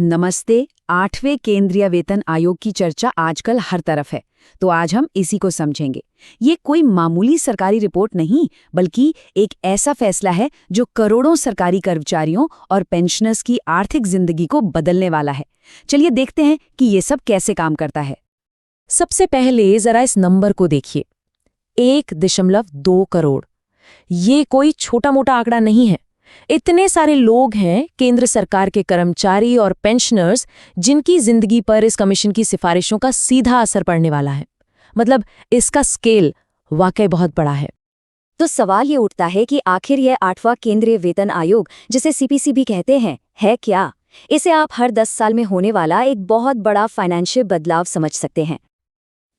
नमस्ते। 8वें केंद्रीय वेतन आयोग की चर्चा आजकल हर तरफ है, तो आज हम इसी को समझेंगे। ये कोई मामूली सरकारी रिपोर्ट नहीं, बल्कि एक ऐसा फैसला है जो करोड़ों सरकारी कर्मचारियों और पेंशनर्स की आर्थिक जिंदगी को बदलने वाला है। चलिए देखते हैं कि ये सब कैसे काम करता है। सबसे पहले जरा इस नंबर को देखिए, 1.2 करोड़। ये कोई छोटा मोटा आंकड़ा नहीं है। इतने सारे लोग हैं, केंद्र सरकार के कर्मचारी और पेंशनर्स, जिनकी जिंदगी पर इस कमीशन की सिफारिशों का सीधा असर पड़ने वाला है। मतलब इसका स्केल वाकई बहुत बड़ा है। तो सवाल ये उठता है कि आखिर यह 8वां केंद्रीय वेतन आयोग, जिसे सीपीसी भी कहते हैं, है क्या? इसे आप हर 10 साल में होने वाला एक बहुत बड़ा फाइनेंशियल बदलाव समझ सकते हैं।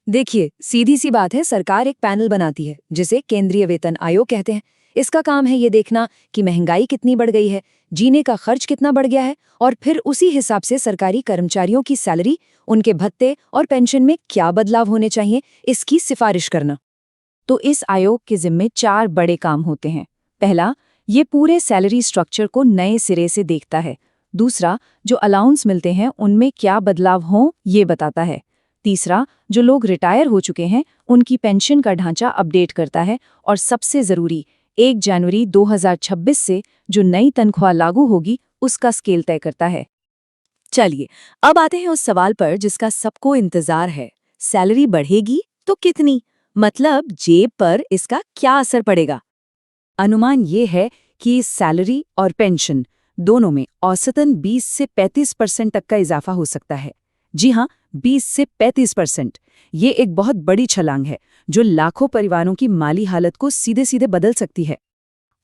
देखिए, सीधी सी बात है, सरकार एक पैनल बनाती है जिसे केंद्रीय वेतन आयोग कहते हैं। इसका काम है ये देखना कि महंगाई कितनी बढ़ गई है, जीने का खर्च कितना बढ़ गया है, और फिर उसी हिसाब से सरकारी कर्मचारियों की सैलरी, उनके भत्ते और पेंशन में क्या बदलाव होने चाहिए, इसकी सिफारिश करना। तो इस आयोग के जिम्मे 4 बड़े काम होते हैं। पहला, ये पूरे सैलरी स्ट्रक्चर को नए सिरे से देखता है। दूसरा, जो अलाउंस मिलते हैं उनमें क्या बदलाव हों ये बताता है। तीसरा, जो लोग रिटायर हो चुके हैं उनकी पेंशन का ढांचा अपडेट करता है। और सबसे ज़रूरी, 1 जनवरी 2026 से जो नई तनख्वाह लागू होगी उसका स्केल तय करता है। चलिए, अब आते हैं उस सवाल पर जिसका सबको इंतजार है। सैलरी बढ़ेगी तो कितनी? मतलब जेब पर इसका क्या असर पड़ेगा? अनुमान ये है कि सैलरी और पेंशन दोनों में औसतन 20 से 35% तक का इजाफा हो सकता है। जी हाँ, 20 से 35%। ये एक बहुत बड़ी छलांग है जो लाखों परिवारों की माली हालत को सीधे सीधे बदल सकती है।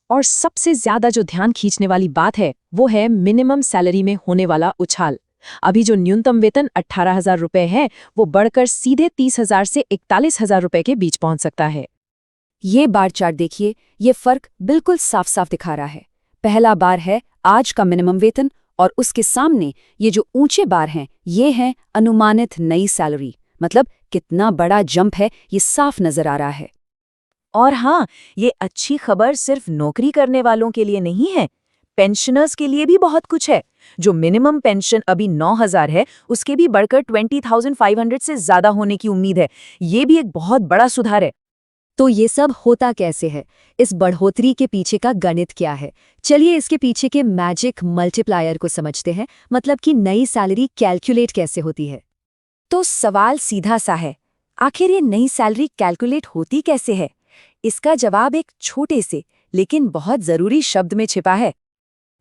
और सबसे ज्यादा जो ध्यान खींचने वाली बात है वो है मिनिमम सैलरी में होने वाला उछाल। अभी जो न्यूनतम वेतन 18,000 रुपए है, वो बढ़कर सीधे 30,000 से 41,000 रुपए के बीच पहुंच सकता है। ये बार चार्ट देखिए, ये फर्क बिल्कुल साफ साफ दिखा रहा है। पहला बार है आज का मिनिमम वेतन, और उसके सामने ये जो ऊंचे बार हैं, ये हैं अनुमानित नई सैलरी। मतलब कितना बड़ा जंप है ये साफ नजर आ रहा है। और हाँ, ये अच्छी खबर सिर्फ नौकरी करने वालों के लिए नहीं है, पेंशनर्स के लिए भी बहुत कुछ है। जो मिनिमम पेंशन अभी 9,000 है, उसके भी बढ़कर 20,500 से ज्यादा होने की उम्मीद है। ये भी एक बहुत बड़ा सुधार है। तो ये सब होता कैसे है? इस बढ़ोतरी के पीछे का गणित क्या है? चलिए इसके पीछे के मैजिक मल्टीप्लायर को समझते हैं। मतलब कि नई सैलरी कैलकुलेट कैसे होती है। तो सवाल सीधा सा है, आखिर ये नई सैलरी कैलकुलेट होती कैसे है? इसका जवाब एक छोटे से लेकिन बहुत जरूरी शब्द में छिपा है,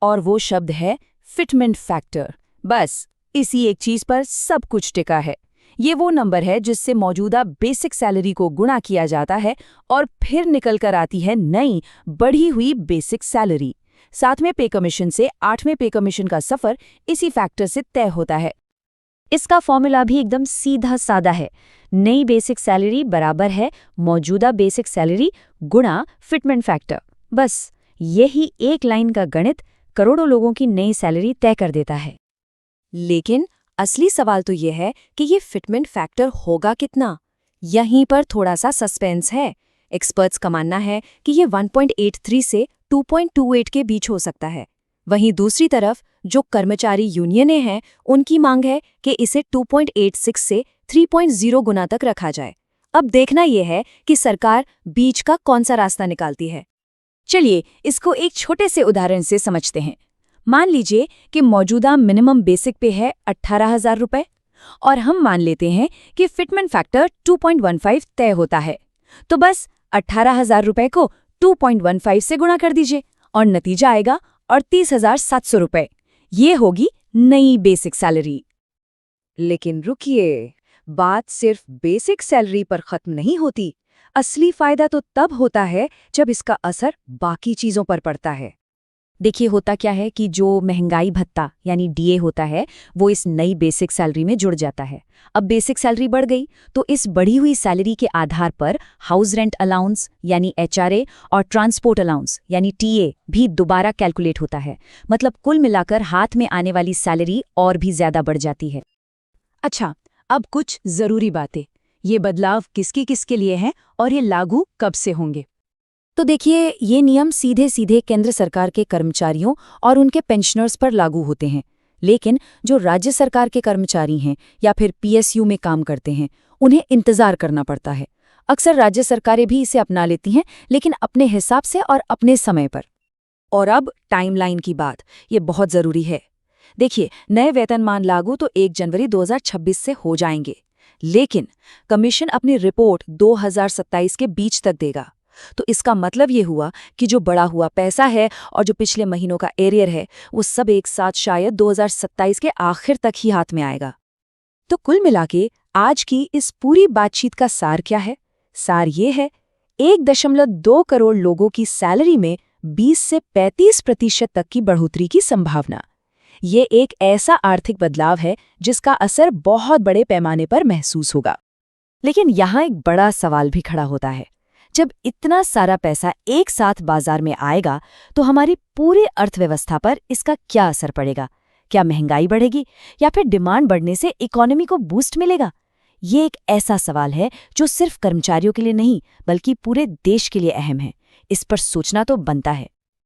और वो शब्द है फिटमेंट फैक्टर। बस इसी एक चीज पर सब कुछ टिका है। ये वो नंबर है जिससे मौजूदा बेसिक सैलरी को गुणा किया जाता है और फिर निकल कर आती है नई बढ़ी हुई बेसिक सैलरी। 7वें पे कमीशन से 8वें पे कमीशन का सफर इसी फैक्टर से तय होता है। इसका फॉर्मूला भी एकदम सीधा सादा है। नई बेसिक सैलरी बराबर है मौजूदा बेसिक सैलरी गुणा फिटमेंट फैक्टर। बस यही एक लाइन का गणित करोड़ों लोगों की नई सैलरी तय कर देता है। लेकिन असली सवाल तो ये है कि ये फिटमेंट फैक्टर होगा कितना? यहीं पर थोड़ा सा सस्पेंस है। एक्सपर्ट्स का मानना है कि ये 1.83 से 2.28 के बीच हो सकता है। वहीं दूसरी तरफ जो कर्मचारी यूनियनें हैं, उनकी मांग है कि इसे 2.86 से 3.0 गुना तक रखा जाए। अब देखना यह है कि सरकार बीच का कौन सा रास्ता निकालती है। चलिए इसको एक छोटे से उदाहरण से समझते हैं। मान लीजिए कि मौजूदा मिनिमम बेसिक पे है 18,000 रुपए, और हम मान लेते हैं कि फिटमेंट फैक्टर 2.15 तय होता है। तो बस 18,000 रुपए को 2.15 से गुणा कर दीजिए और नतीजा आएगा 38,700 रुपए। ये होगी नई बेसिक सैलरी। लेकिन रुकिए, बात सिर्फ बेसिक सैलरी पर खत्म नहीं होती। असली फायदा तो तब होता है जब इसका असर बाकी चीजों पर पड़ता है। देखिए होता क्या है कि जो महंगाई भत्ता यानी डीए होता है, वो इस नई बेसिक सैलरी में जुड़ जाता है। अब बेसिक सैलरी बढ़ गई तो इस बढ़ी हुई सैलरी के आधार पर हाउस रेंट अलाउंस यानी एचआरए और ट्रांसपोर्ट अलाउंस यानी टीए भी दोबारा कैलकुलेट होता है। मतलब कुल मिलाकर हाथ में आने वाली सैलरी और भी ज्यादा बढ़ जाती है। अच्छा, अब कुछ जरूरी बातें। ये बदलाव किसके लिए हैं और ये लागू कब से होंगे? तो देखिए, ये नियम सीधे सीधे केंद्र सरकार के कर्मचारियों और उनके पेंशनर्स पर लागू होते हैं। लेकिन जो राज्य सरकार के कर्मचारी हैं या फिर पीएसयू में काम करते हैं, उन्हें इंतजार करना पड़ता है। अक्सर राज्य सरकारें भी इसे अपना लेती हैं, लेकिन अपने हिसाब से और अपने समय पर। और अब टाइमलाइन की बात, ये बहुत ज़रूरी है। देखिए, नए वेतनमान लागू तो 1 जनवरी 2026 से हो जाएंगे, लेकिन कमीशन अपनी रिपोर्ट 2027 के बीच तक देगा। तो इसका मतलब ये हुआ कि जो बढ़ा हुआ पैसा है और जो पिछले महीनों का एरियर है, वो सब एक साथ शायद 2027 के आखिर तक ही हाथ में आएगा। तो कुल मिलाके आज की इस पूरी बातचीत का सार क्या है? सार ये है, 1.2 करोड़ लोगों की सैलरी में 20 से 35% तक की बढ़ोतरी की संभावना। ये एक ऐसा आर्थिक बदलाव है जिसका असर बहुत बड़े पैमाने पर महसूस होगा। लेकिन यहाँ एक बड़ा सवाल भी खड़ा होता है। जब इतना सारा पैसा एक साथ बाजार में आएगा, तो हमारी पूरी अर्थव्यवस्था पर इसका क्या असर पड़ेगा? क्या महंगाई बढ़ेगी या फिर डिमांड बढ़ने से इकोनॉमी को बूस्ट मिलेगा? ये एक ऐसा सवाल है जो सिर्फ कर्मचारियों के लिए नहीं, बल्कि पूरे देश के लिए अहम है। इस पर सोचना तो बनता है।